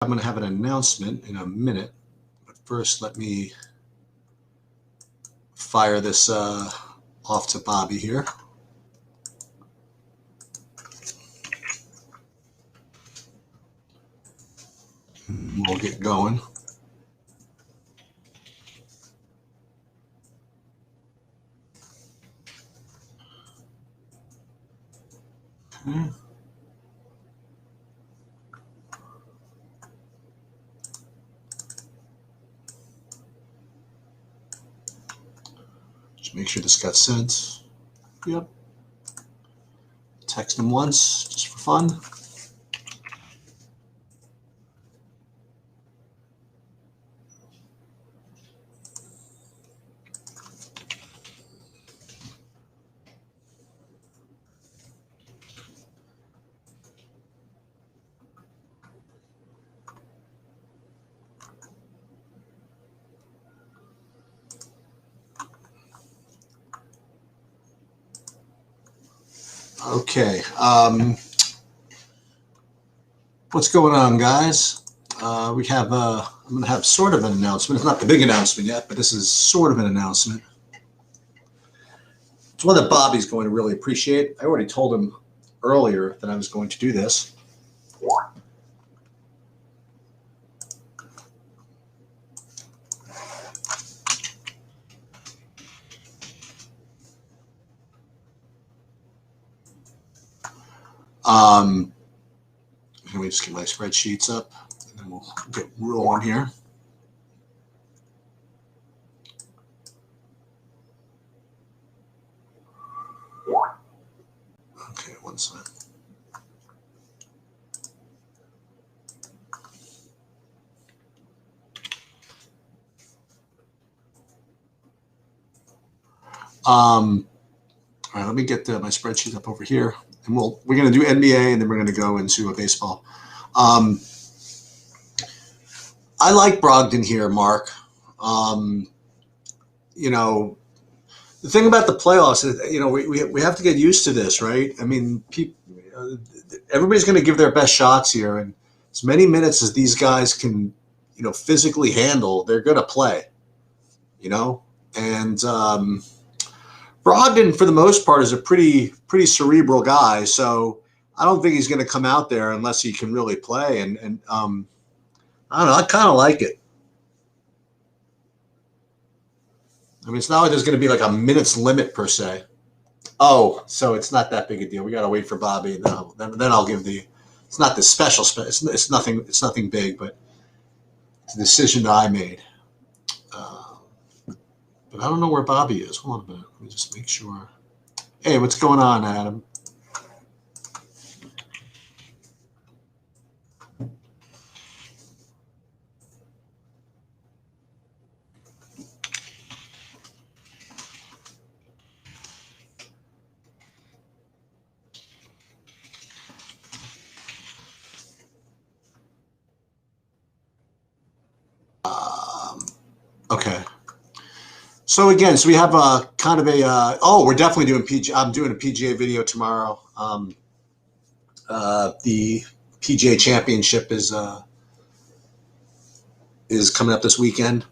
I'm going to have an announcement in a minute, but first let me fire this off to Bobby here. We'll get going. Okay. Just make sure this got sent. Yep. Text him once, just for fun. Okay. What's going on, guys? We have, I'm going to have sort of an announcement. It's not the big announcement yet, but this is sort of an announcement. It's one that Bobby's going to really appreciate. I already told him earlier that I was going to do this. Let me just get my spreadsheets up, and then we'll get rolling here. Okay, one second. All right, let me get my spreadsheet up over here, and we're going to do NBA, and then we're going to go into a baseball. I like Brogdon here, Mark. You know, the thing about the playoffs is, you know, we have to get used to this, right? I mean, everybody's going to give their best shots here, and as many minutes as these guys can, you know, physically handle, they're going to play. You know, and Brogdon, for the most part, is a pretty cerebral guy. So I don't think he's going to come out there unless he can really play. And I don't know. I kind of like it. I mean, it's not like there's going to be like a minutes limit per se. Oh, so it's not that big a deal. We got to wait for Bobby, and then I'll give the. It's not the special. It's nothing. It's nothing big, but it's a decision that I made. But I don't know where Bobby is. Hold on a minute. Let me just make sure. Hey, what's going on, Adam? Okay. So again, so we have a kind of a. We're definitely doing PGA. I'm doing a PGA video tomorrow. The PGA Championship is coming up this weekend,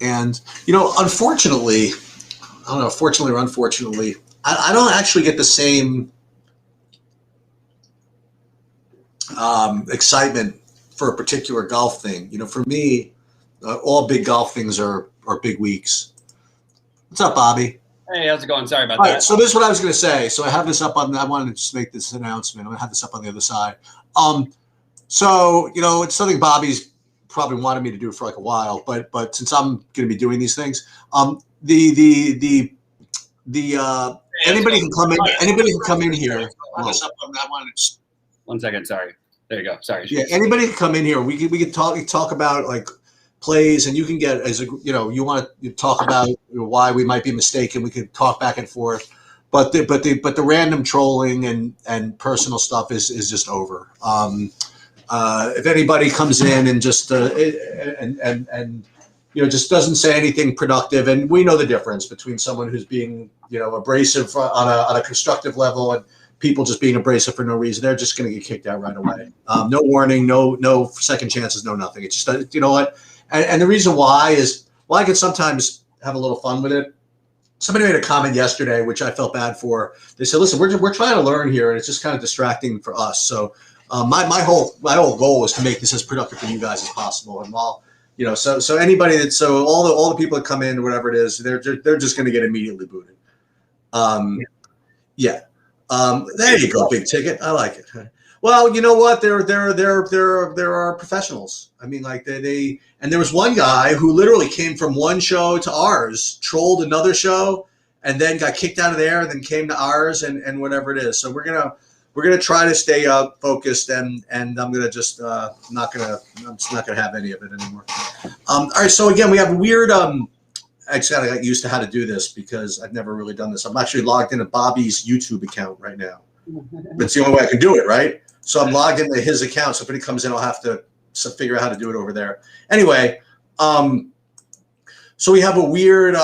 and you know, unfortunately, I don't know, fortunately or unfortunately, I don't actually get the same excitement for a particular golf thing. You know, for me, all big golf things are big weeks. What's up, Bobby? Hey, how's it going? Sorry about All that. right, so this is what I was going to say. So I have this up on. I wanted to just make this announcement. I'm going to have this up on the other side. So you know, it's something Bobby's probably wanted me to do for like a while, but since I'm going to be doing these things, anybody can come in. Anybody can come in here. One second, sorry. There you go. Sorry. Yeah, anybody can come in here. We can talk about like plays, and you can get, as a, you know, you want to talk about why we might be mistaken. We can talk back and forth, but the random trolling and personal stuff is just over. If anybody comes in and just and you know, just doesn't say anything productive, and we know the difference between someone who's being, you know, abrasive on a constructive level and people just being abrasive for no reason, they're just going to get kicked out right away. No warning, no second chances, no nothing. It's just, you know what? And the reason why is, well, I can sometimes have a little fun with it. Somebody made a comment yesterday, which I felt bad for. They said, "Listen, we're trying to learn here, and it's just kind of distracting for us." So my whole goal is to make this as productive for you guys as possible. And while so anybody all the people that come in, whatever it is, they're just going to get immediately booted. Yeah. There you go, big ticket. I like it. Well, you know what? There are professionals. I mean, like they and there was one guy who literally came from one show to ours, trolled another show, and then got kicked out of there, and then came to ours, and whatever it is. So we're gonna try to stay focused, and I'm just not gonna have any of it anymore. All right. So again, we have a weird. Actually, I got used to how to do this because I've never really done this. I'm actually logged into Bobby's YouTube account right now. It's the only way I can do it, right? So I'm logged into his account. So if anybody comes in, I'll have to figure out how to do it over there. Anyway, so we have a weird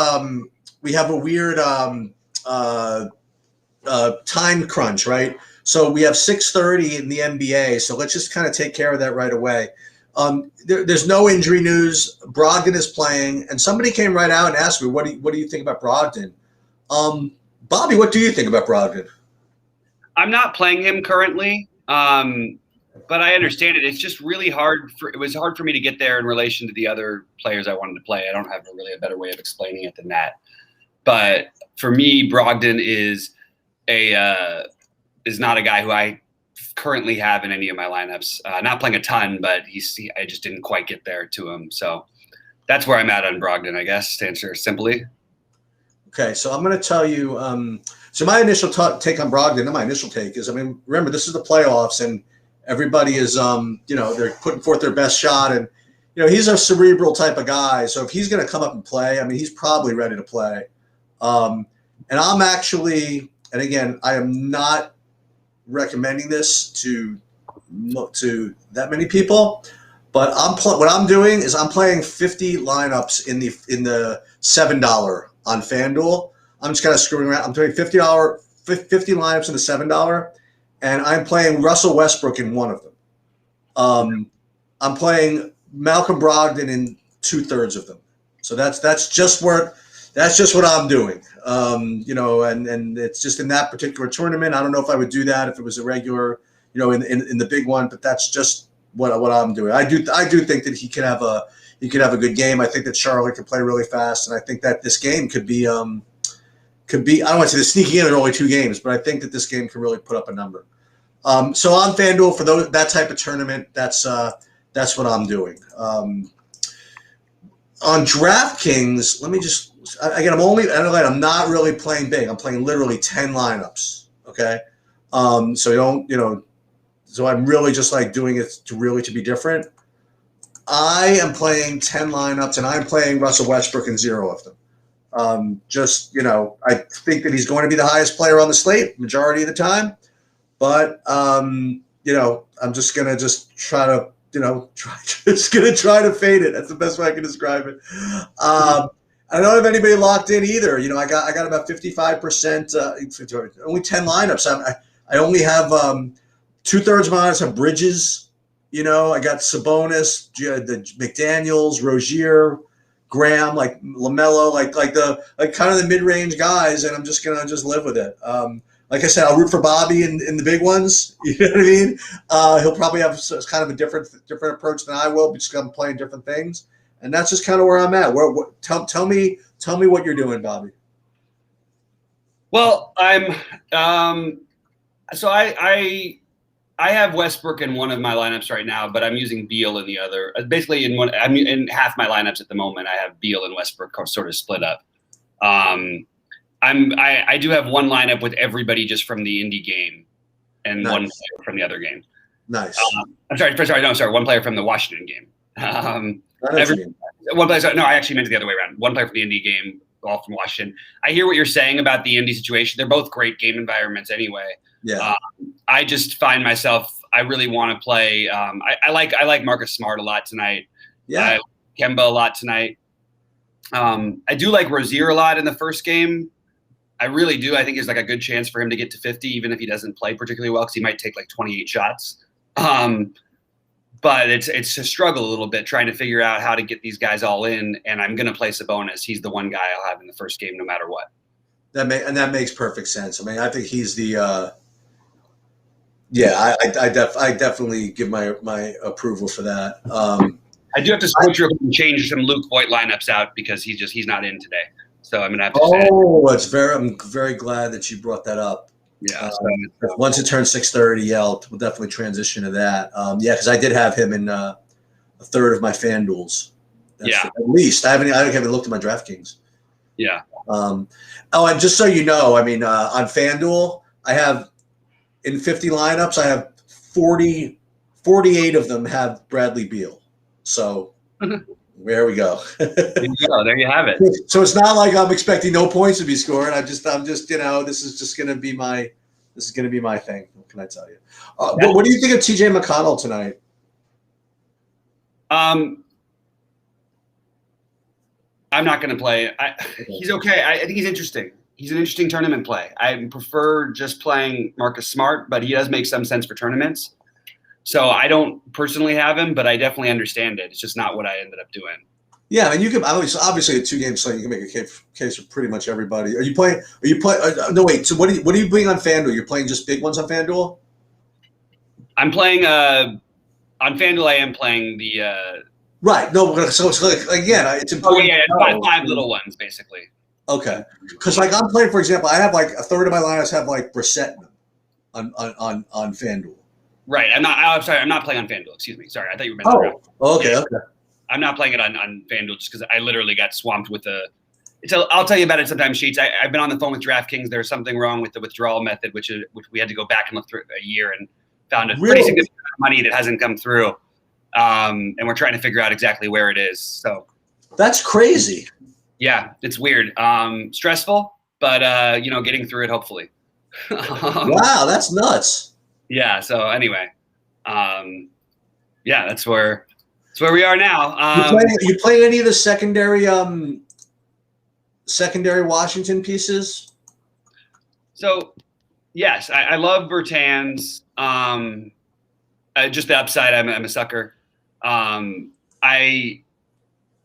time crunch, right? So we have 6:30 in the NBA. So let's just kind of take care of that right away. There's no injury news. Brogdon is playing, and somebody came right out and asked me, "What do you think about Brogdon?" Bobby, what do you think about Brogdon? I'm not playing him currently, but I understand it. It's just really hard. It was hard for me to get there in relation to the other players I wanted to play. I don't have really a better way of explaining it than that. But for me, Brogdon is not a guy who I currently have in any of my lineups. Not playing a ton, but I just didn't quite get there to him. So that's where I'm at on Brogdon, I guess, to answer simply. Okay, so I'm going to tell you. So my initial take on Brogdon, my initial take is, I mean, remember, this is the playoffs, and everybody is, they're putting forth their best shot, and he's a cerebral type of guy. So if he's going to come up and play, I mean, he's probably ready to play. And I'm actually, and again, I am not recommending this to that many people, but what I'm doing is I'm playing 50 lineups in the $7 on FanDuel. I'm just kind of screwing around. I'm doing $50 lineups in the $7, and I'm playing Russell Westbrook in one of them. I'm playing Malcolm Brogdon in 2/3 of them. So that's just what I'm doing. And it's just in that particular tournament. I don't know if I would do that if it was a regular, in the big one, but that's just what I'm doing. I do think that he could have a good game. I think that Charlotte could play really fast, and I think that this game could be I don't want to say the sneaking in. There are only 2 games, but I think that this game can really put up a number. So on FanDuel for that type of tournament, that's what I'm doing. On DraftKings, let me just again. I'm not really playing big. I'm playing literally 10 lineups. Okay, so I'm really just like doing it to be different. I am playing 10 lineups, and I'm playing Russell Westbrook in 0 of them. I think that he's going to be the highest player on the slate majority of the time, but I'm just gonna try to try to fade it. That's the best way I can describe it. I don't have anybody locked in either. I got about 55%, only 10 lineups. I only have 2/3 of my lineups have Bridges. I got Sabonis, the McDaniels, Rozier, Graham, like LaMelo, like kind of the mid-range guys, and I'm just gonna live with it. Like I said, I'll root for Bobby in the big ones. You know what I mean? He'll probably have kind of a different approach than I will, because I'm playing different things, and that's just kind of where I'm at. Tell me what you're doing, Bobby. Well, I'm so I have Westbrook in one of my lineups right now, but I'm using Beal in the other. Basically, I'm in half my lineups at the moment. I have Beal and Westbrook sort of split up. I do have one lineup with everybody just from the Indy game, and nice. One player from the other game. Nice. I'm sorry. One player from the Washington game. One player. No, I actually meant it the other way around. One player from the Indy game, all from Washington. I hear what you're saying about the Indy situation. They're both great game environments anyway. Yeah. I just find myself, I really want to play. I like Marcus Smart a lot tonight. Yeah. I like Kemba a lot tonight. I do like Rozier a lot in the first game. I really do. I think there's like a good chance for him to get to 50, even if he doesn't play particularly well, because he might take like 28 shots. But it's a struggle a little bit trying to figure out how to get these guys all in. And I'm going to play Sabonis. He's the one guy I'll have in the first game, no matter what. That makes perfect sense. I mean, I think he's the. I definitely give my approval for that. I do have to switch and change some Luke Voigt lineups out because he's not in today. So I'm gonna have to. I'm very glad that you brought that up. Yeah. Once it turns 6:30, we'll definitely transition to that. Because I did have him in a third of my FanDuels. At least I haven't looked at my DraftKings. Yeah. And just so you know, I mean, on FanDuel, I have in 50 lineups, I have 48 of them have Bradley Beal. So there we go. There you have it. So it's not like I'm expecting no points to be scored. I'm just this is going to be my thing. What can I tell you? What do you think of TJ McConnell tonight? I'm not going to play. He's okay. I think he's interesting. He's an interesting tournament play. I prefer just playing Marcus Smart, but he does make some sense for tournaments. So I don't personally have him, but I definitely understand it. It's just not what I ended up doing. Yeah, and you can obviously a 2-game slate. You can make a case for pretty much everybody. Are you playing? No, wait. So what are you playing on FanDuel? You're playing just big ones on FanDuel? I'm playing on FanDuel. I am playing the. Right. No. So it's like again, it's important. Five little ones basically. Okay, because like I'm playing, for example, I have like a third of my lineups have like Brissett on FanDuel. Right. I'm sorry. I'm not playing on FanDuel. Excuse me. Sorry. I thought you were meant to. Okay. I'm not playing it on FanDuel just because I literally got swamped with I'll tell you about it sometime, Sheets. I've been on the phone with DraftKings. There's something wrong with the withdrawal method, which we had to go back and look through a year and found a pretty significant amount of money that hasn't come through. And we're trying to figure out exactly where it is. So that's crazy. Yeah, it's weird. Stressful, but getting through it hopefully. Wow, that's nuts. Yeah. So anyway, that's where we are now. You playing any of the secondary Washington pieces? So yes, I love Bertans. Just the upside. I'm a sucker.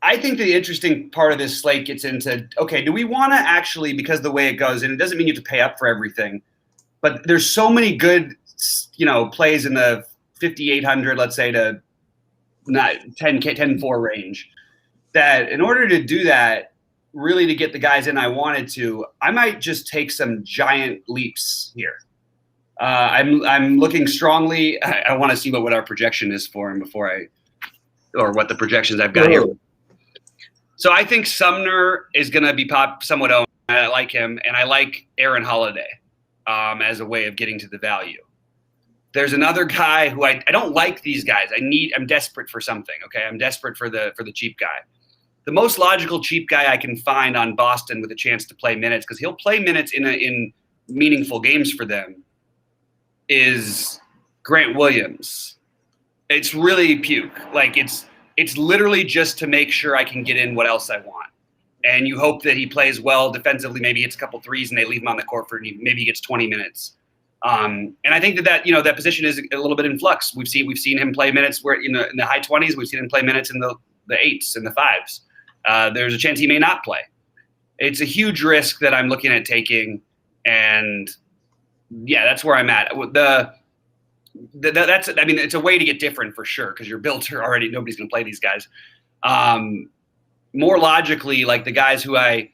I think the interesting part of this slate gets into, okay, do we want to actually, because the way it goes, and it doesn't mean you have to pay up for everything, but there's so many good, plays in the 5,800, let's say, to 10-4 range, that in order to do that, really to get the guys in I wanted to, I might just take some giant leaps here. I'm looking strongly. I want to see what our projection is for him or what the projections I've got here. So I think Sumner is going to be somewhat owned. I like him, and I like Aaron Holiday as a way of getting to the value. There's another guy who I don't like these guys. I'm desperate for something. Okay, I'm desperate for the cheap guy. The most logical cheap guy I can find on Boston with a chance to play minutes, because he'll play minutes in meaningful games for them, is Grant Williams. It's really puke. Like it's literally just to make sure I can get in what else I want. And you hope that he plays well defensively, maybe hits a couple threes and they leave him on the court for maybe he gets 20 minutes. And I think that position is a little bit in flux. We've seen him play minutes where in the high 20s. We've seen him play minutes in the 8s and the 5s. There's a chance he may not play. It's a huge risk that I'm looking at taking. And yeah, that's where I'm at. It's a way to get different for sure, because your builds are already, nobody's going to play these guys. More logically, like the guys who I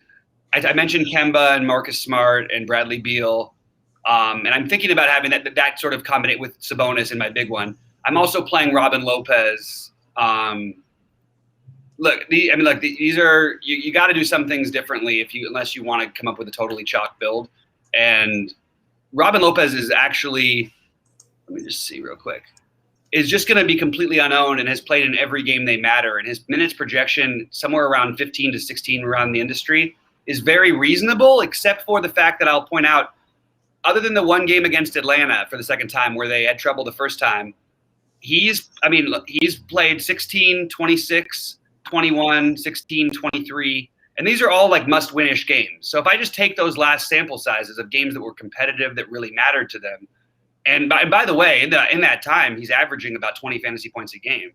mentioned, Kemba and Marcus Smart and Bradley Beal, and I'm thinking about having that sort of combinate with Sabonis in my big one. I'm also playing Robin Lopez. These are you got to do some things differently unless you want to come up with a totally chalk build. And Robin Lopez is actually, let me just see real quick, is just going to be completely unowned and has played in every game they matter. And his minutes projection, somewhere around 15 to 16 around the industry, is very reasonable, except for the fact that I'll point out, other than the one game against Atlanta for the second time where they had trouble the first time, he's played 16, 26, 21, 16, 23. And these are all like must-win-ish games. So if I just take those last sample sizes of games that were competitive, that really mattered to them, and by the way, in that time, he's averaging about 20 fantasy points a game.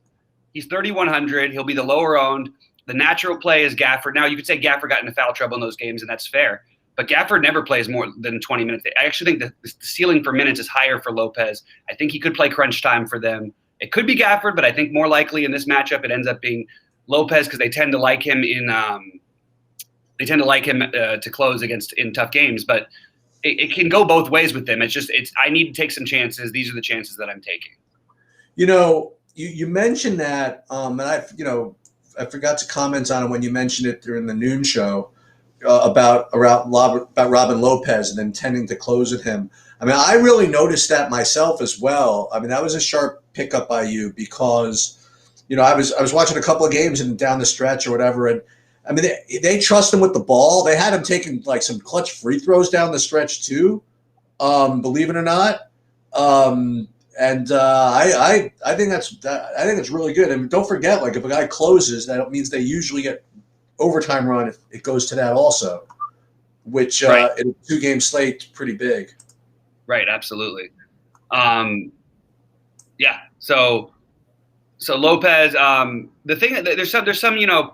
He's 3,100. He'll be the lower owned. The natural play is Gafford. Now, you could say Gafford got into foul trouble in those games, and that's fair. But Gafford never plays more than 20 minutes. I actually think the ceiling for minutes is higher for Lopez. I think he could play crunch time for them. It could be Gafford, but I think more likely in this matchup it ends up being Lopez because they tend to like him to close in tough games. But it can go both ways with them. I need to take some chances. These are the chances that I'm taking. You mentioned that, and I forgot to comment on it when you mentioned it during the noon show about Robin Lopez and intending to close at him. I mean, I really noticed that myself as well. I mean, that was a sharp pickup by you because, I was watching a couple of games and down the stretch or whatever, and I mean, they trust him with the ball. They had him taking like some clutch free throws down the stretch too, believe it or not. I think that's really good. And don't forget, like if a guy closes, that means they usually get overtime run if it goes to that also, which right. In a 2-game slate, pretty big. Right, absolutely. Yeah. So Lopez. The thing there's some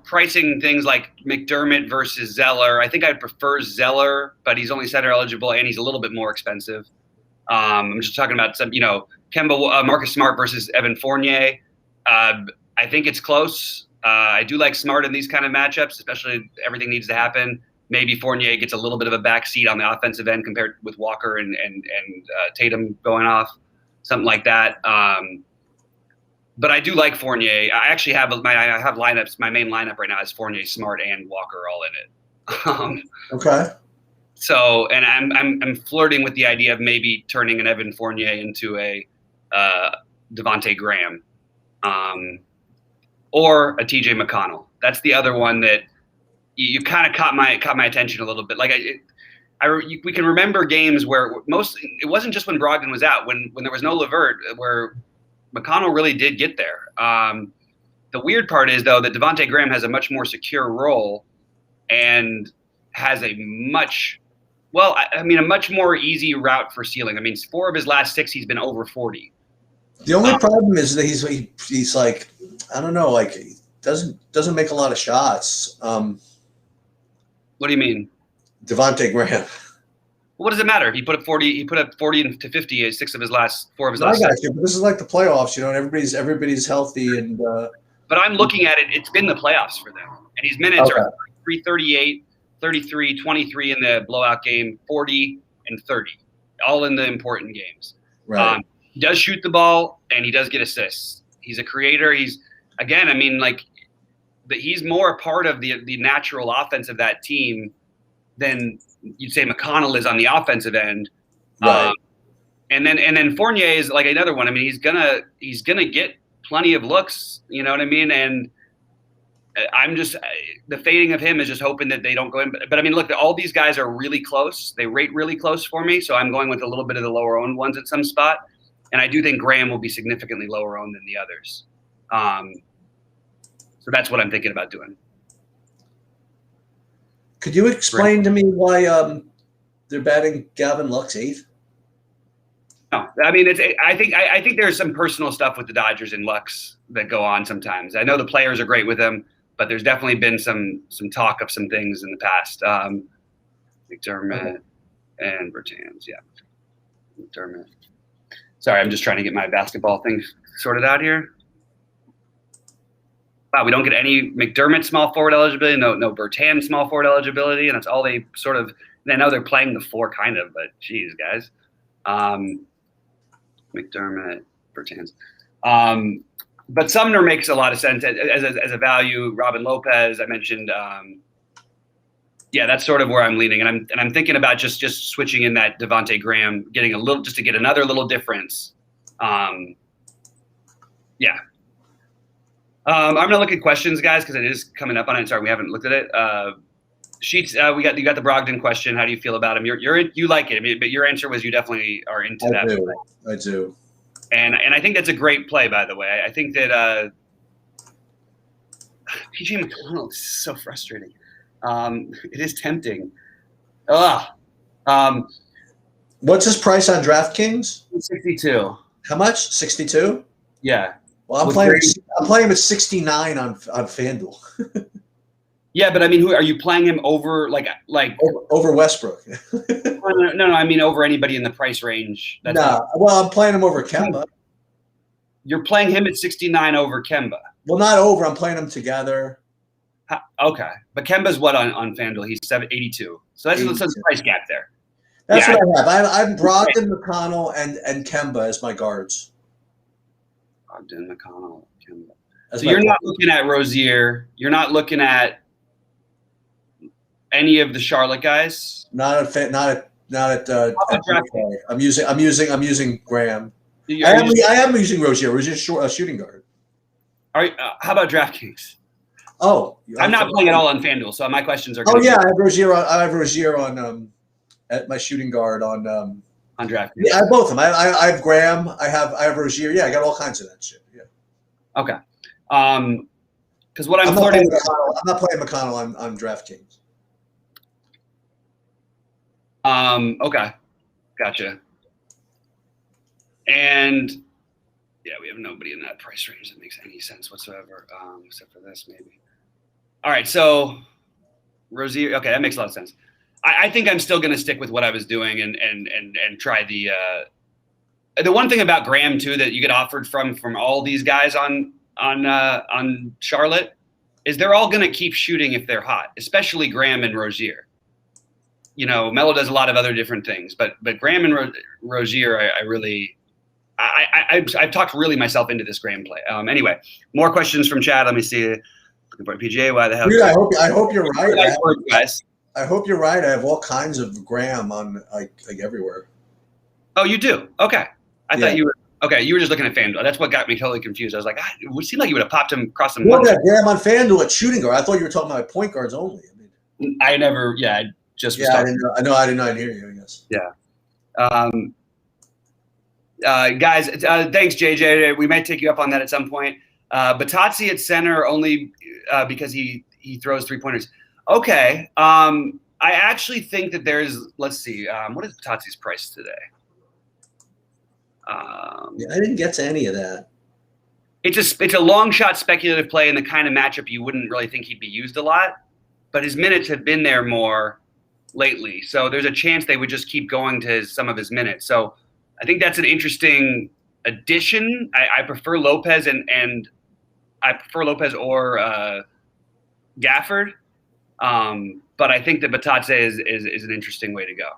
pricing things like McDermott versus Zeller. I think I'd prefer Zeller, but he's only center eligible and he's a little bit more expensive. I'm just talking about some Marcus Smart versus Evan Fournier. I think it's close. I do like Smart in these kind of matchups, especially if everything needs to happen. Maybe Fournier gets a little bit of a backseat on the offensive end compared with Walker and Tatum going off, something like that. But I do like Fournier. I actually have lineups. My main lineup right now is Fournier, Smart, and Walker all in it. Okay. So, and I'm flirting with the idea of maybe turning an Evan Fournier into a Devontae Graham, or a TJ McConnell. That's the other one that you kind of caught my attention a little bit. Like we can remember games where it wasn't just when Brogdon was out, when there was no LeVert, where McConnell really did get there. The weird part is though that Devontae Graham has a much more secure role and has a much more easy route for ceiling. I mean, 4 of his last 6, he's been over 40. The only problem is that he's like, I don't know, like he doesn't make a lot of shots. What do you mean? Devontae Graham. What does it matter? He put up 40 to 50 4 of his last I 6. got you, but this is like the playoffs, and everybody's healthy and but I'm looking at it, it's been the playoffs for them. And his minutes are 338, 33, 23 in the blowout game, 40 and 30, all in the important games. Right. He does shoot the ball and he does get assists. He's a creator. He's more a part of the natural offense of that team than you'd say McConnell is on the offensive end. Right. And then Fournier is like another one. I mean, he's gonna get plenty of looks, you know what I mean? And I'm just the fading of him is just hoping that they don't go in. But I mean, look, all these guys are really close. They rate really close for me, so I'm going with a little bit of the lower owned ones at some spot. And I do think Graham will be significantly lower owned than the others. So that's what I'm thinking about doing. Could you explain to me why they're batting Gavin Lux 8th? No, I mean I think there's some personal stuff with the Dodgers and Lux that go on sometimes. I know the players are great with him, but there's definitely been some talk of some things in the past. McDermott and Bertans, yeah. McDermott. Sorry, I'm just trying to get my basketball thing sorted out here. Wow, we don't get any McDermott small forward eligibility, no Bertans small forward eligibility, and that's all they sort of. And I know they're playing the 4 kind of, but geez, guys. McDermott, Bertans. But Sumner makes a lot of sense as a value. Robin Lopez, I mentioned. That's sort of where I'm leaning, and I'm thinking about just switching in that Devontae Graham, getting a little just to get another little difference. I'm gonna look at questions, guys, because it is coming up on it. Sorry, we haven't looked at it. Sheets, you got the Brogdon question. How do you feel about him? You like it, I mean, but your answer was you definitely are into that. I do. And I think that's a great play, by the way. I think that PJ McConnell is so frustrating. It is tempting. Ugh. Um, What's his price on DraftKings? 62. How much? 62. Yeah. Well, I'm With playing. Brady. I'm playing him at 69 on FanDuel Yeah, but I mean, who are you playing him over? Like over Westbrook. no. I mean, over anybody in the price range. That's Nah, well, I'm playing him over Kemba. You're playing him at 69 over Kemba. Well, not over. I'm playing them together. Okay, but Kemba's what on FanDuel? He's 82. So that's a price gap there. That's what I have. I'm Brogdon, McConnell, and Kemba as my guards. Brogdon, McConnell, Kemba. So you're not looking at Rozier. You're not looking at any of the Charlotte guys. Not at. I'm using Graham. I am using Rozier. Rozier's a shooting guard. How about DraftKings? Oh, I'm not playing at all on FanDuel, so my questions are. I have Rozier on at my shooting guard on DraftKings. Yeah, I have both of them. I have Graham. I have Rozier. Yeah, I got all kinds of that shit. Yeah. Okay. Because what I'm flirting with, I'm not playing McConnell on DraftKings. Okay, gotcha. And yeah, we have nobody in that price range that makes any sense whatsoever, except for this maybe. All right, so Rozier. Okay, that makes a lot of sense. I think I'm still going to stick with what I was doing and try the one thing about Graham too that you get offered from all these guys on Charlotte is they're all going to keep shooting if they're hot, especially Graham and Rozier. You know, Melo does a lot of other different things, but Graham and Rozier, I've talked really myself into this Graham play. Anyway, more questions from Chad. Let me see. Looking for PGA. Why the hell? Dude, I hope you're right. Guys. I hope you're right. I have all kinds of Graham on like everywhere. Oh, you do? Okay. I thought you were. Okay, you were just looking at FanDuel. That's what got me totally confused. I was like, it would seem like you would have popped him across some. No, that Graham on FanDuel at shooting guard. I thought you were talking about point guards only. I never. Yeah, just. Yeah, I didn't know. I didn't hear you. I guess. Yeah. Guys, thanks, JJ. We might take you up on that at some point. Batazzi at center only because he throws 3-pointers. Okay. I actually think that there's. Let's see. What is Batazzi's price today? I didn't get to any of that. It's a long shot speculative play in the kind of matchup you wouldn't really think he'd be used a lot, but his minutes have been there more lately. So there's a chance they would just keep going to some of his minutes. So I think that's an interesting addition. I prefer Lopez and I prefer Lopez or Gafford. But I think that Batazzi is an interesting way to go.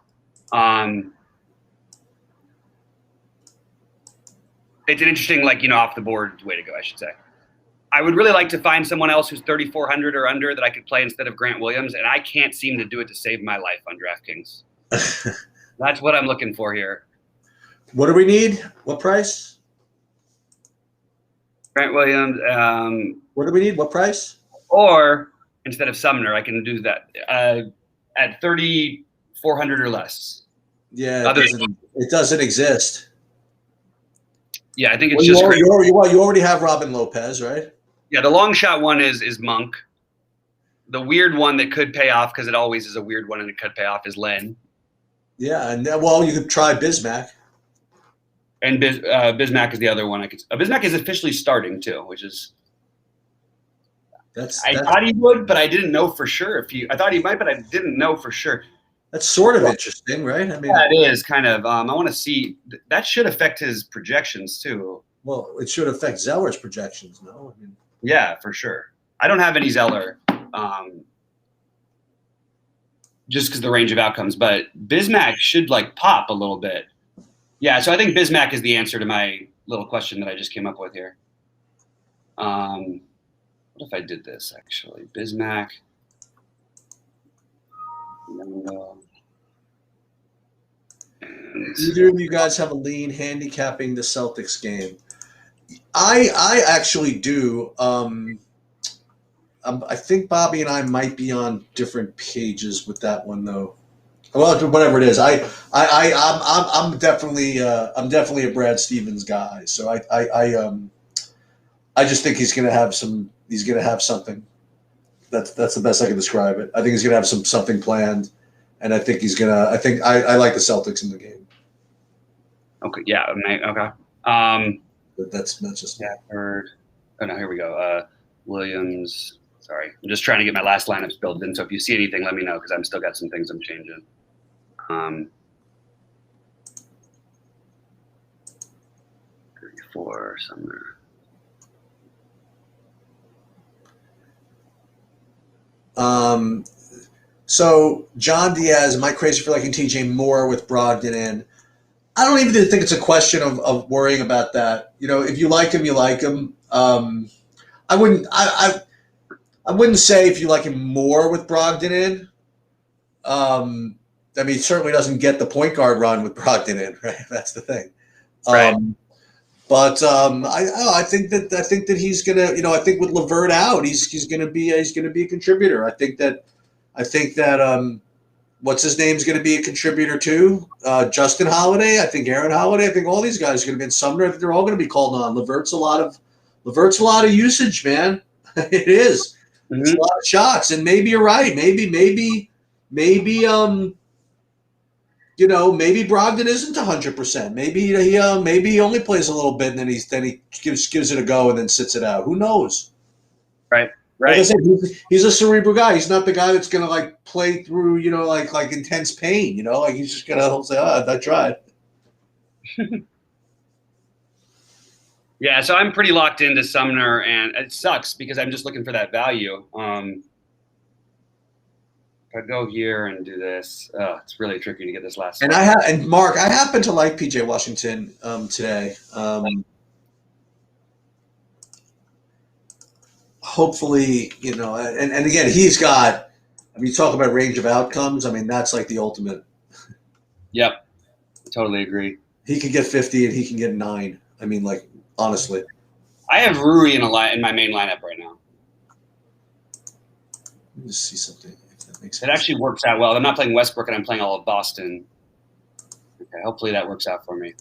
It's an interesting, off the board way to go, I should say. I would really like to find someone else who's 3,400 or under that I could play instead of Grant Williams, and I can't seem to do it to save my life on DraftKings. That's what I'm looking for here. What do we need? What price? Grant Williams. What do we need? What price? Or instead of Sumner, I can do that at 3,400 or less. Yeah, it doesn't exist. Yeah, I think it's just you already have Robin Lopez, right? Yeah, the long shot one is Monk. The weird one that could pay off, because it always is a weird one and it could pay off, is Len. Yeah, and you could try Bismack. And Bismack is the other one. Bismack is officially starting too, which is. I thought he would, but I didn't know for sure I thought he might, but I didn't know for sure. That's sort of interesting, right? I mean, yeah, it is kind of. I want to see that should affect his projections too. Well, it should affect Zeller's projections, no? I mean, yeah, for sure. I don't have any Zeller, just because the range of outcomes. But Bismack should pop a little bit. Yeah, so I think Bismack is the answer to my little question that I just came up with here. What if I did this actually? Bismack. Either of you guys have a lean handicapping the Celtics game? I actually do. I think Bobby and I might be on different pages with that one, though. Well, whatever it is, I'm definitely a Brad Stevens guy. So I just think he's gonna have something. That's the best I can describe it. I think he's gonna have something planned, and I think he's gonna. I like the Celtics in the game. Okay. Yeah. Okay. But that's just Stafford. Oh no, here we go. Williams. Sorry, I'm just trying to get my last lineups built in. So if you see anything, let me know because I'm still got some things I'm changing. 34 somewhere. So John Diaz, am I crazy for liking TJ Moore with Brogdon in? I don't even think it's a question of worrying about that. You know, if you like him, you like him. I wouldn't say if you like him more with Brogdon in. I mean, he certainly doesn't get the point guard run with Brogdon in, right? That's the thing. Right. I think that he's gonna, you know, I think with LeVert out, he's gonna be a contributor. I think that what's his name's gonna be a contributor too. Justin Holiday, I think Aaron Holiday, I think all these guys are gonna be in Sumner. I think they're all gonna be called on. LeVert's a lot of usage, man. It is. Mm-hmm. It's a lot of shots, and maybe you're right. Maybe you know, maybe Brogdon isn't 100%. Maybe he only plays a little bit and then he gives it a go and then sits it out. Who knows? Right. Like I said, he's a cerebral guy. He's not the guy that's gonna like play through, you know, like intense pain. You know, like he's just gonna say, I tried. Yeah, so I'm pretty locked into Sumner, and it sucks because I'm just looking for that value. If I go here and do this, it's really tricky to get this last. And Mark, I happen to like PJ Washington today. Hopefully, you know, and again, he's got. I mean, you talk about range of outcomes. I mean, that's like the ultimate. Yep, totally agree. He can get 50 and he can get 9. I mean, like honestly, I have Rui in my main lineup right now. Let me just see something. It actually works out well. I'm not playing Westbrook, and I'm playing all of Boston. Okay, hopefully that works out for me.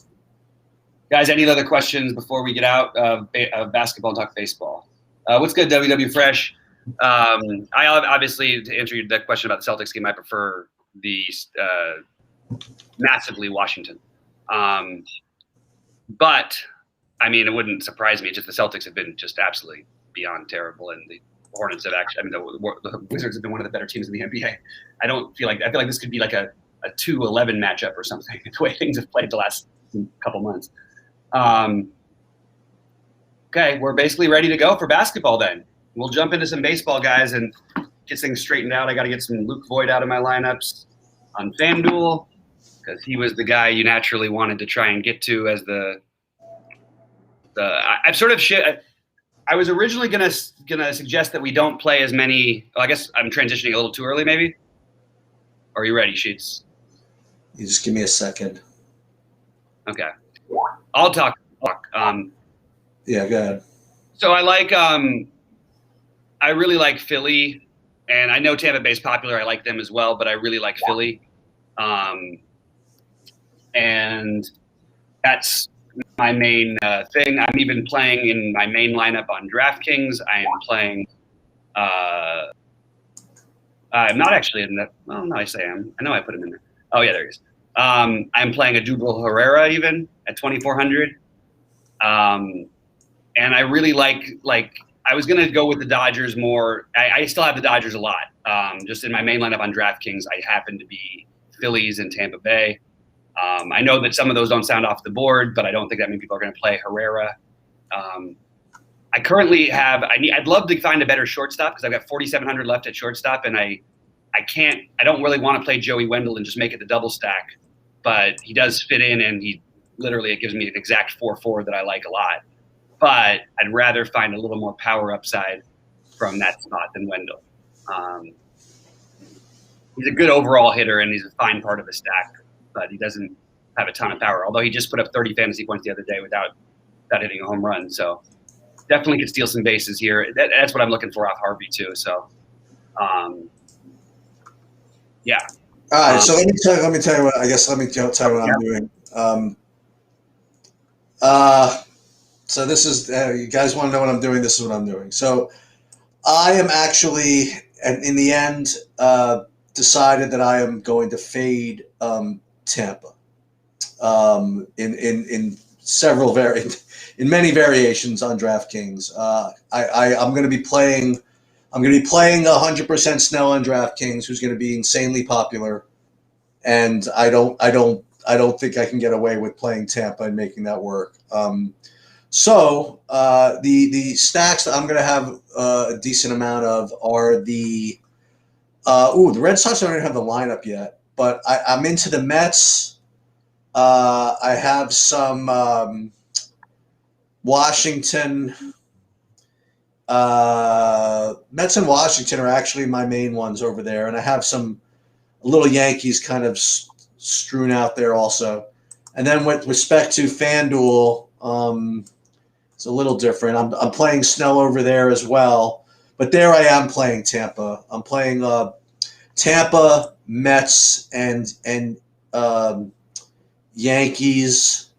Guys, any other questions before we get out of basketball and talk baseball? What's good, WW Fresh? I obviously, to answer that question about the Celtics game, I prefer the massively Washington. But, I mean, it wouldn't surprise me. Just the Celtics have been just absolutely beyond terrible, and the Hornets have actually. I mean, the Wizards have been one of the better teams in the NBA. I feel like this could be like a 2-11 matchup or something. The way things have played the last couple months. Okay, we're basically ready to go for basketball. Then we'll jump into some baseball, guys, and get things straightened out. I got to get some Luke Voigt out of my lineups on FanDuel because he was the guy you naturally wanted to try and get to as the. I've sort of shit. I was originally gonna suggest that we don't play as many. Well, I guess I'm transitioning a little too early, maybe. Are you ready, Sheets? You just give me a second. Okay, I'll talk. Yeah, go ahead. So I like. I really like Philly, and I know Tampa Bay's popular. I like them as well, but I really like Philly, and that's my main thing. I'm even playing in my main lineup on DraftKings. I am playing. I'm not actually in that. Well, no, I say I am. I know I put him in there. Oh yeah, there he is. I'm playing a Dubral Herrera even at 2,400. And I really like. I was gonna go with the Dodgers more. I still have the Dodgers a lot. Just in my main lineup on DraftKings, I happen to be Phillies and Tampa Bay. I know that some of those don't sound off the board, but I don't think that many people are going to play Herrera. I currently have. I'd love to find a better shortstop because I've got 4,700 left at shortstop, and I can't. I don't really want to play Joey Wendell and just make it the double stack, but he does fit in, and it gives me an exact 4-4 that I like a lot. But I'd rather find a little more power upside from that spot than Wendell. He's a good overall hitter, and he's a fine part of the stack. But he doesn't have a ton of power, although he just put up 30 fantasy points the other day without hitting a home run. So definitely could steal some bases here. That's what I'm looking for off Harvey too. So, yeah. All right. So let me tell you what. I guess let me tell you what I'm doing. So this is you guys want to know what I'm doing. This is what I'm doing. So I am actually, and in the end, decided that I am going to fade Tampa in several in many variations on DraftKings. I'm going to be playing. I'm going to be playing 100% Snell on DraftKings, who's going to be insanely popular, and I don't think I can get away with playing Tampa and making that work. So the stacks that I'm going to have a decent amount of are the the Red Sox don't even have the lineup yet, but I'm into the Mets. I have some Washington. Mets and Washington are actually my main ones over there, and I have some little Yankees kind of strewn out there also. And then with respect to FanDuel, it's a little different. I'm playing Snell over there as well, but there I am playing Tampa. I'm playing Tampa, Mets, and Yankees,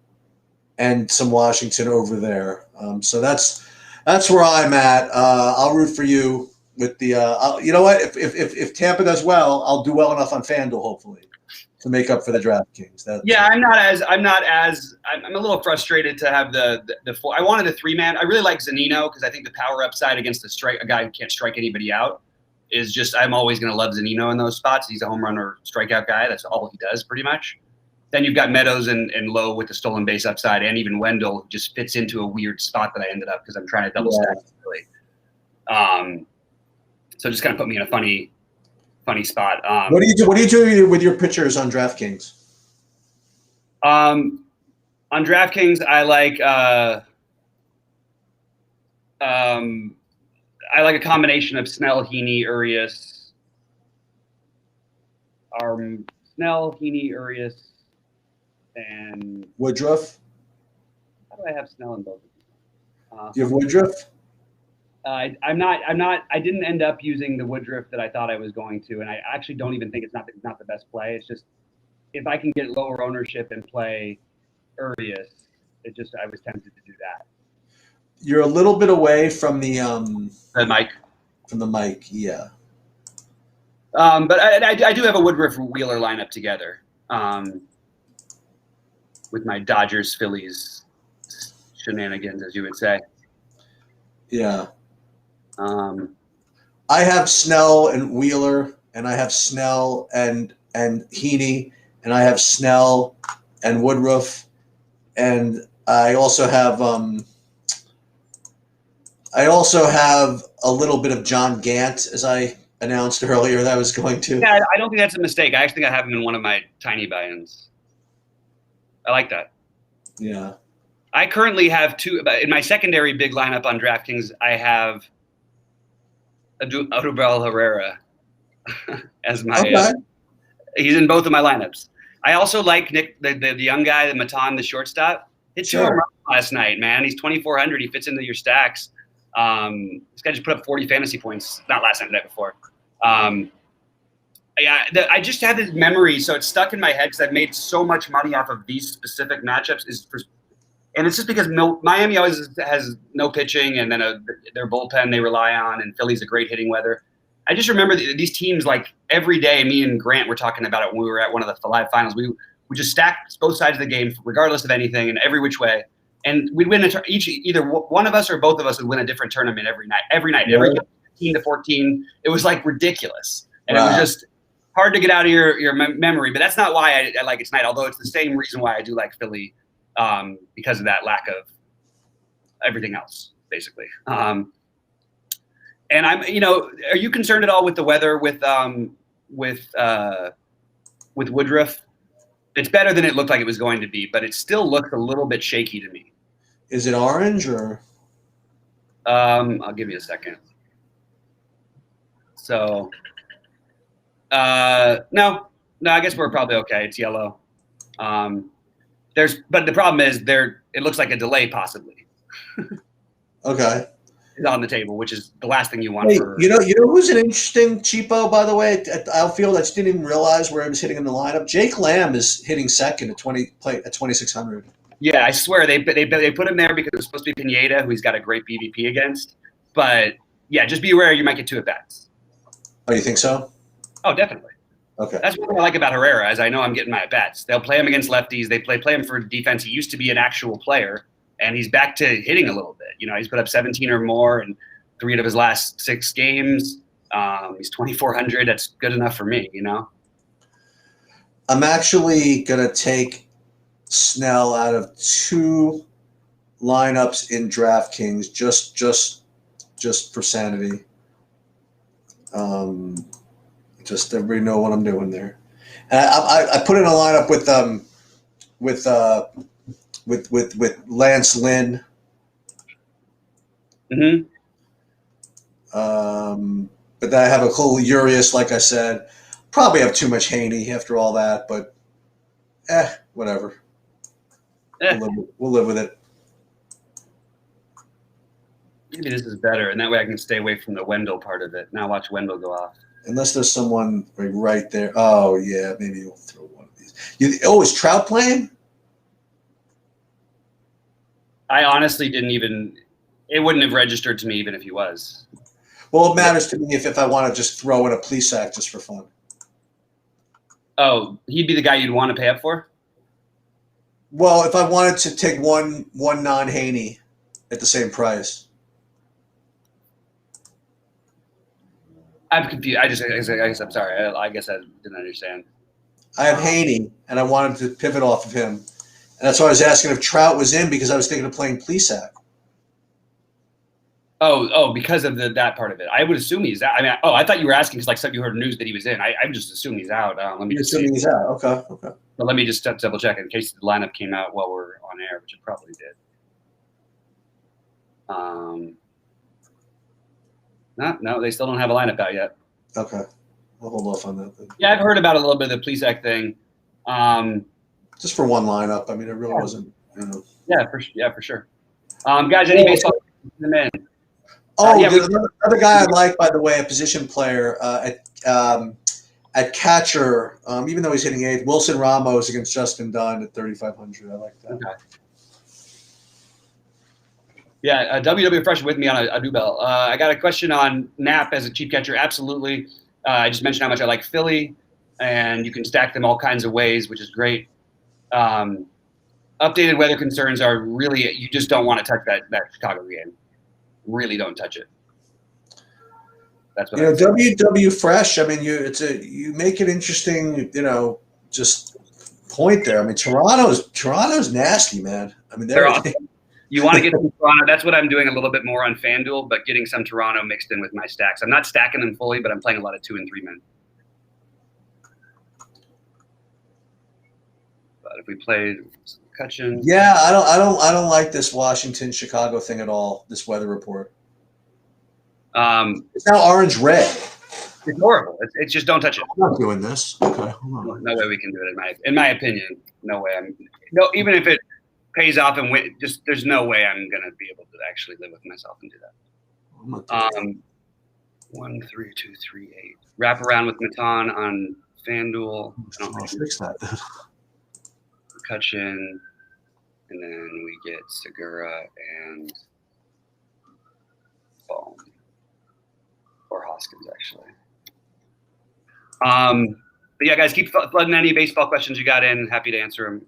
and some Washington over there. So that's where I'm at. I'll root for you with the. You know what? If Tampa does well, I'll do well enough on FanDuel hopefully to make up for the DraftKings. I'm a little frustrated to have the four. I wanted a 3-man. I really like Zunino because I think the power upside against a guy who can't strike anybody out is just. I'm always going to love Zunino in those spots. He's a home run or strikeout guy. That's all he does pretty much. Then you've got Meadows and Lowe with the stolen base upside, and even Wendell just fits into a weird spot that I ended up because I'm trying to double stack. Really. So just kind of put me in a funny spot. What do you do? What do you do with your pitchers on DraftKings? On DraftKings, I like a combination of Snell, Heaney, Urias. Snell, Heaney, Urias, and Woodruff. How do I have Snell in both of these? Do you have Woodruff? I didn't end up using the Woodruff that I thought I was going to, and I actually don't even think it's not the best play. It's just if I can get lower ownership and play Urias, I was tempted to do that. You're a little bit away from the mic. From the mic, yeah. But I do have a Woodruff Wheeler lineup together with my Dodgers Phillies shenanigans, as you would say. Yeah. I have Snell and Wheeler, and I have Snell and Heaney, and I have Snell and Woodruff, and I also have a little bit of John Gant, as I announced earlier that I was going to. Yeah, I don't think that's a mistake. I actually think I have him in one of my tiny buy-ins. I like that. Yeah. I currently have two in my secondary big lineup on DraftKings. I have Odubel Herrera as my. Okay. He's in both of my lineups. I also like Nick, the young guy, the Matan, the shortstop. Hit two home runs last night, man. He's 2,400. He fits into your stacks. This guy just put up 40 fantasy points. Not last night, the night before. I just have this memory, so it's stuck in my head because I've made so much money off of these specific matchups. And it's just because Miami always has no pitching, and then their bullpen they rely on, and Philly's a great hitting weather. I just remember these teams, like every day, me and Grant were talking about it when we were at one of the live finals. We just stacked both sides of the game, regardless of anything, and every which way. And we'd win either one of us or both of us would win a different tournament every night. Every 15 to 14. It was like ridiculous, and It was just hard to get out of your memory. But that's not why I like it tonight. Although it's the same reason why I do like Philly, because of that lack of everything else, basically. And are you concerned at all with the weather with Woodruff? It's better than it looked like it was going to be, but it still looks a little bit shaky to me. Is it orange or? I'll give you a second. So, no, I guess we're probably okay. It's yellow. But the problem is it looks like a delay possibly. Okay. Is on the table, which is the last thing you want. Hey, you know who's an interesting cheapo, by the way, at outfield? I just didn't even realize where he was hitting in the lineup. Jake Lamb is hitting second at 2,600. Yeah, I swear they put him there because it was supposed to be Pineda, who he's got a great BVP against. But yeah, just be aware you might get 2 at-bats. Oh, you think so? Oh, definitely. Okay. That's what I like about Herrera, as I know I'm getting my at-bats. They'll play him against lefties. They play him for defense. He used to be an actual player, and he's back to hitting a little bit. You know, he's put up 17 or more in 3 of his last 6 games. He's 2,400. That's good enough for me, you know? I'm actually going to take Snell out of 2 lineups in DraftKings just for sanity. Just everybody know what I'm doing there. And I put in a lineup with Lance Lynn. Mm-hmm. But then I have a Cole Urias, like I said. Probably have too much Haney after all that, but whatever. We'll live with it. Maybe this is better, and that way I can stay away from the Wendell part of it. Now watch Wendell go off. Unless there's someone right there. Oh, yeah, maybe you'll throw one of these. Is Trout playing? I honestly didn't even – it wouldn't have registered to me even if he was. Well, it matters to me if I want to just throw in a Plesac just for fun. Oh, he'd be the guy you'd want to pay up for? Well, if I wanted to take one non-Haney at the same price. I'm confused. I guess I'm sorry. I guess I didn't understand. I have Haney, and I wanted to pivot off of him. And that's why I was asking if Trout was in because I was thinking of playing Plesac. Oh, because of that part of it. I would assume he's out. I mean, I thought you were asking because you heard news that he was in. I just assume he's out. You're assuming he's out. Okay. But let me just double check in case the lineup came out while we're on air, which it probably did. No, they still don't have a lineup out yet. Okay. I'll hold off on that then. Yeah, I've heard about a little bit of the Plesac thing. Just for one lineup. I mean, it really wasn't, you know. Yeah, for sure. Guys, any baseball in? Another guy I like, by the way, a position player at catcher, even though he's hitting 8th, Wilson Ramos against Justin Dunn at 3,500. I like that. Okay. Yeah, WW Fresh with me on a doorbell. I got a question on Knapp as a cheap catcher. Absolutely. I just mentioned how much I like Philly, and you can stack them all kinds of ways, which is great. Updated weather concerns are really, you just don't want to touch that Chicago game. Really don't touch it. That's what WW Fresh. I mean, you make it interesting. You know, just point there. I mean, Toronto's nasty, man. I mean, they're awesome. You want to get some Toronto. That's what I'm doing a little bit more on FanDuel, but getting some Toronto mixed in with my stacks. I'm not stacking them fully, but I'm playing a lot of 2 and 3 men. But if we played Cutchin, yeah, I don't like this Washington Chicago thing at all. This weather report. It's now orange red. It's horrible. It's just don't touch it. I'm not doing this. Okay, hold on. No way we can do it. In my opinion, no way. Even if it pays off and there's no way I'm gonna be able to actually live with myself and do that. 1, 3, 2, 3, 8. Wrap around with Matan on FanDuel. I'll fix that. Cutchin, and then we get Segura and Bohm or Hoskins actually. But yeah, guys, keep flooding any baseball questions you got in. Happy to answer them.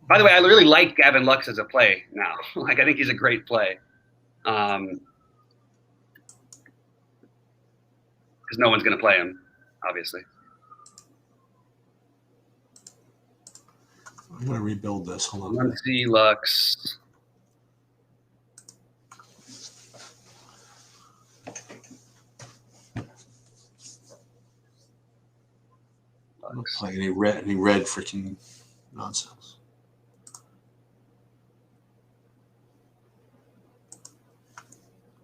By the way, I really like Gavin Lux as a play now. I think he's a great play. Because no one's going to play him, obviously. I'm going to rebuild this. Hold on. Let's see, Lux. Looks like any red freaking nonsense.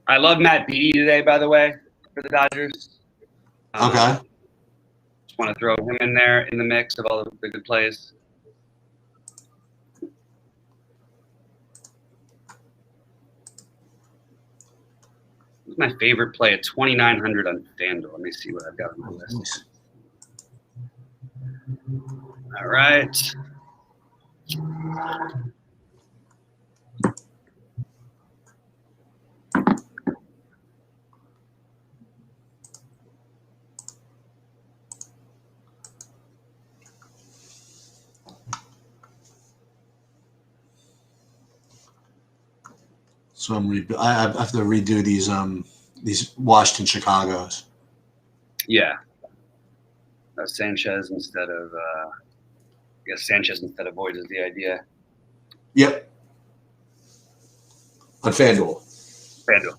I love Matt Beattie today, by the way, for the Dodgers. Okay. Just want to throw him in there in the mix of all the good plays. What's my favorite play at 2,900 on FanDuel? Let me see what I've got on my list. All right. So I have to redo these Washington Chicago's. Yeah. Sanchez instead of I guess Sanchez instead of Void is the idea. Yep. On FanDuel. FanDuel.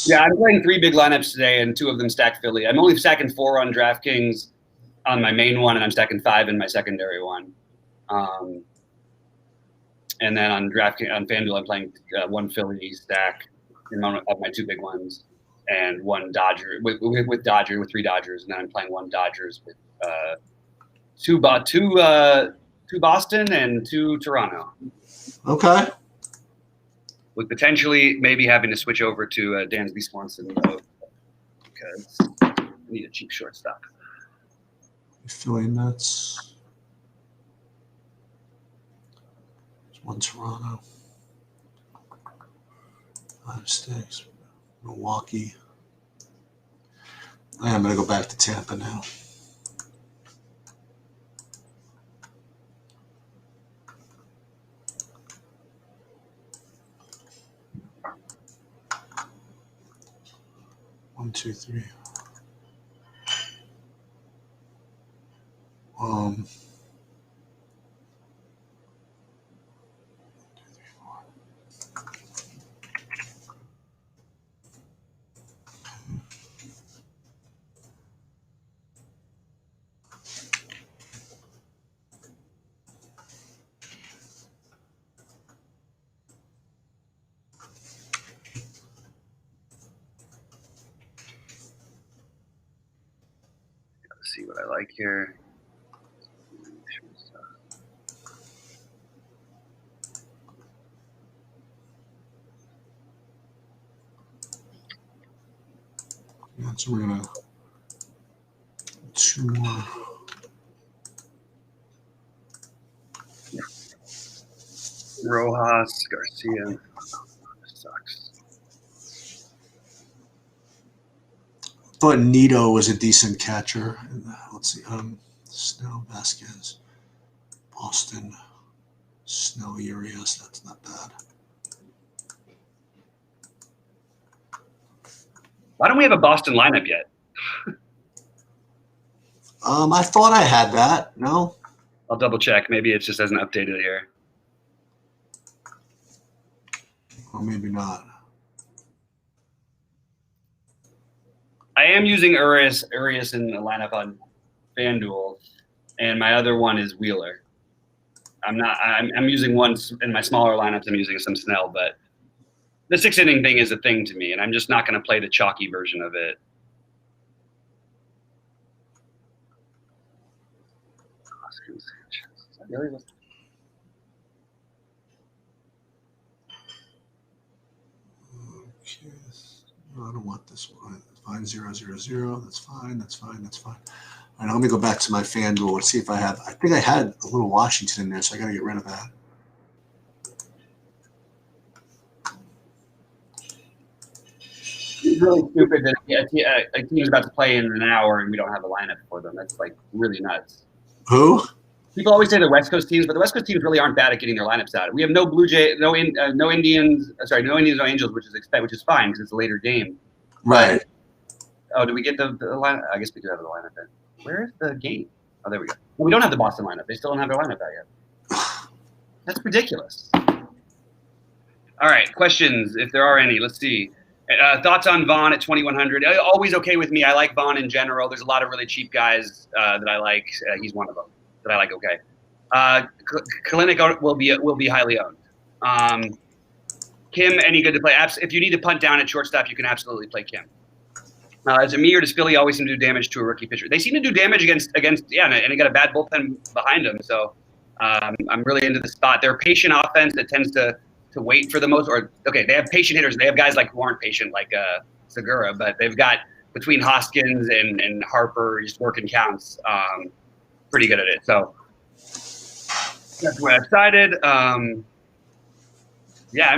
Yeah, I'm playing 3 big lineups today, and 2 of them stack Philly. I'm only stacking 4 on DraftKings on my main one, and I'm stacking 5 in my secondary one. And then on FanDuel, I'm playing 1 Philly stack in one of my 2 big ones, and 1 Dodger with 3 Dodgers, and then I'm playing 1 Dodgers with 2 Boston and 2 Toronto. Okay. With potentially maybe having to switch over to Dansby Swanson though, because I need a cheap shortstop. Philly Mets. There's 1 Toronto. 5 stakes. Milwaukee. I'm going to go back to Tampa now. One, two, three. Let's see what I like here. Yeah, so we're gonna 2 more. Rojas, Garcia. Sucks. But Nito was a decent catcher. Let's see. Snell, Vasquez, Boston, Snell, Urias. That's not bad. Why don't we have a Boston lineup yet? I thought I had that. No? I'll double check. Maybe it just hasn't updated here. Or maybe not. I am using Urias in the lineup on FanDuel, and my other one is Wheeler. I'm using one in my smaller lineups. I'm using some Snell, but the 6-inning thing is a thing to me, and I'm just not going to play the chalky version of it. Okay. No, I don't want this one. Fine, 0, 0, 0. That's fine. That's fine. That's fine. All right, let me go back to my FanDuel and see if I have. I think I had a little Washington in there, so I got to get rid of that. It's really stupid that a team is about to play in an hour and we don't have a lineup for them. That's like really nuts. Who? People always say the West Coast teams, but the West Coast teams really aren't bad at getting their lineups out. We have no no Indians, no Angels, which is fine because it's a later game. Right. Oh, do we get the lineup? I guess we do have the lineup then. Where's the game? Oh, there we go. Well, we don't have the Boston lineup. They still don't have their lineup out yet. That's ridiculous. All right, questions, if there are any. Let's see. Thoughts on Vaughn at 2,100? Always okay with me. I like Vaughn in general. There's a lot of really cheap guys that I like. He's one of them that I like. Okay. Kalinick will be highly owned. Kim, any good to play? If you need to punt down at shortstop, you can absolutely play Kim. Zamir, does Philly always seem to do damage to a rookie pitcher? They seem to do damage against and they got a bad bullpen behind them. So I'm really into the spot. They're a patient offense that tends to wait for the most. They have patient hitters. They have guys who aren't patient, like Segura, but they've got between Hoskins and Harper just working counts. Pretty good at it. So that's where I decided. I'm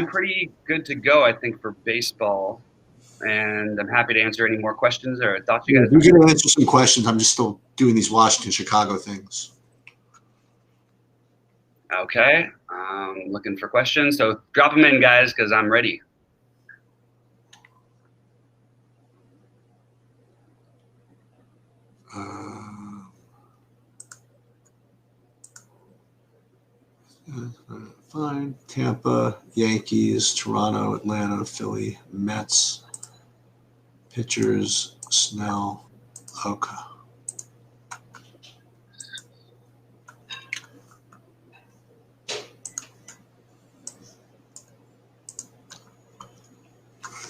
pretty good to go, I think, for baseball. and I'm happy to answer any more questions or thoughts you guys We're going to answer some questions. I'm just still doing these Washington, Chicago things. Okay. Looking for questions. So drop them in, guys, because I'm ready. Fine. Tampa, Yankees, Toronto, Atlanta, Philly, Mets, pitchers, Snell, Oka.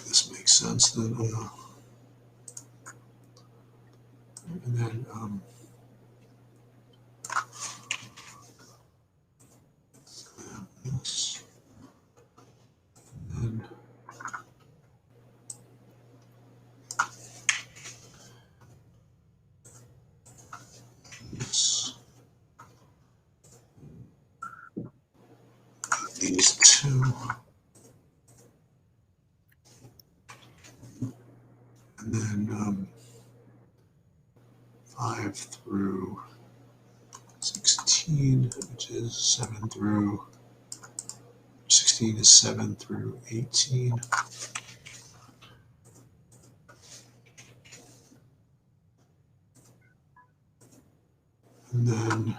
This makes sense then. And then this. And then this. These two. And then 5 through 16, which is 7 through 16 is 7 through 18. And then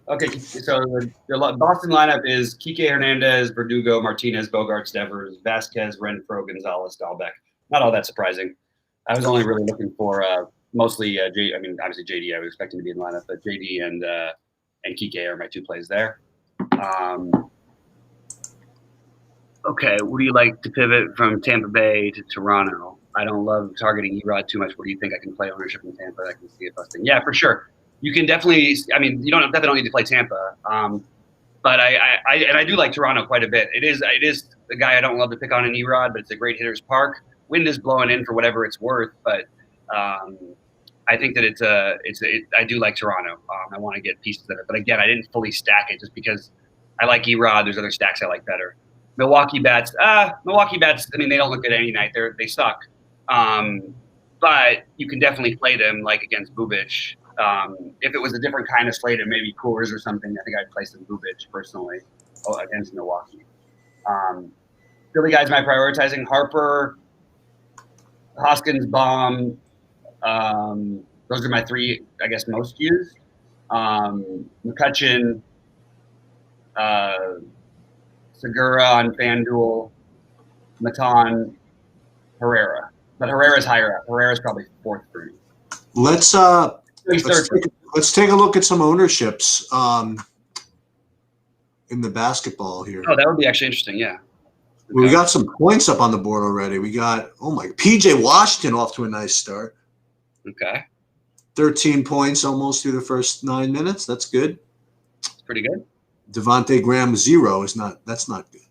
Okay, so the Boston lineup is Kike Hernandez, Verdugo, Martinez, Bogarts, Devers, Vasquez, Renfroe, Gonzalez, Dahlbeck. Not all that surprising. I was only really looking for mostly obviously JD. I was expecting to be in the lineup, but JD and Kike are my two plays there. Okay, would you like to pivot from Tampa Bay to Toronto? I don't love targeting Erod too much. What do you think I can play ownership in Tampa? I can see it busting. Yeah, for sure. You can definitely. I mean, you definitely don't need to play Tampa. But I do like Toronto quite a bit. It is the guy I don't love to pick on in Erod, but it's a great hitter's park. Wind is blowing in for whatever it's worth, but I think that I do like Toronto. I want to get pieces of it, but again, I didn't fully stack it just because I like Erod. There's other stacks I like better. Milwaukee bats. I mean, they don't look good any night. They suck. But you can definitely play them like against Bubic. If it was a different kind of slate, maybe Coors or something, I think I'd play some Bubic personally against Milwaukee. Philly guys, am I prioritizing Harper, Hoskins, Baum? Those are my three, I guess, most used. McCutchen, Segura on FanDuel, Matan, Herrera. But Herrera's higher up. Herrera's probably fourth for me. Let's take a look at some ownerships in the basketball here. Oh, that would be actually interesting. Yeah. Well, we got some points up on the board already. We got PJ Washington off to a nice start. Okay. 13 points almost through the first 9 minutes. That's good. It's pretty good. Devontae Graham 0 is not. That's not good.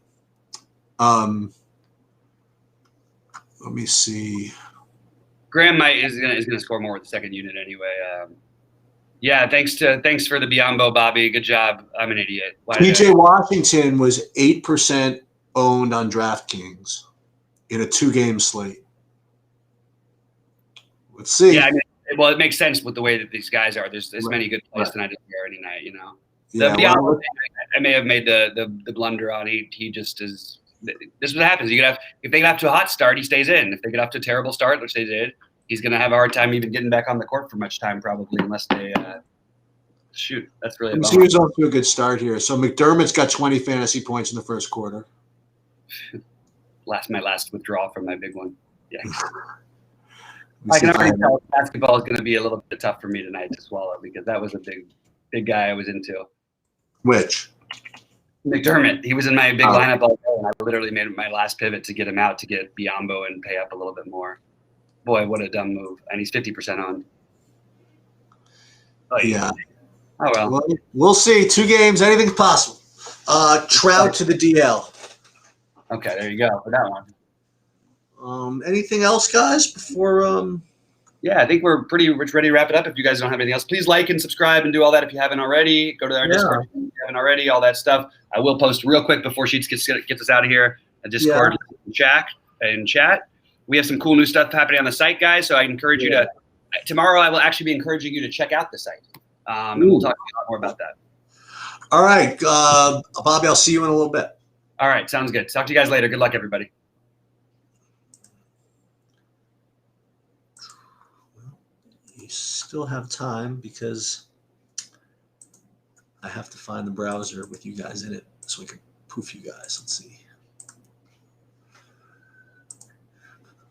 Let me see. Graham is gonna score more with the second unit anyway. Yeah, thanks for the Biombo, Bobby. Good job. I'm an idiot. PJ Washington was 8% owned on DraftKings in a 2-game slate. Let's see. Yeah, I mean, it makes sense with the way that these guys are. There's as many good plays tonight as there are any night. Yeah, Biombo, I may have made the blunder on. He just is. This is what happens. If they get off to a hot start, he stays in. If they get off to a terrible start, which they did, he's going to have a hard time even getting back on the court for much time, probably, unless they shoot. That's really. He was off to a good start here. So McDermott's got 20 fantasy points in the first quarter. My last withdrawal from my big one. Yeah. I can already tell basketball is going to be a little bit tough for me tonight to swallow because that was a big guy I was into. Which? McDermott. He was in my big lineup all day, and I literally made my last pivot to get him out to get Biombo and pay up a little bit more. Boy, what a dumb move. And he's 50% on. Oh, yeah. Oh, well. We'll see. 2 games. Anything's possible. Trout to the DL. Okay, there you go for that one. Anything else, guys, before Yeah, I think we're pretty ready to wrap it up. If you guys don't have anything else, please like and subscribe and do all that if you haven't already. Go to our Discord if you haven't already, all that stuff. I will post real quick before Sheets gets us out of here. A Discord in chat. We have some cool new stuff happening on the site, guys. So I encourage you to. Tomorrow, I will actually be encouraging you to check out the site, and we'll talk a lot more about that. All right, Bobby. I'll see you in a little bit. All right, sounds good. Talk to you guys later. Good luck, everybody. You still have time because I have to find the browser with you guys in it so we can poof you guys. Let's see.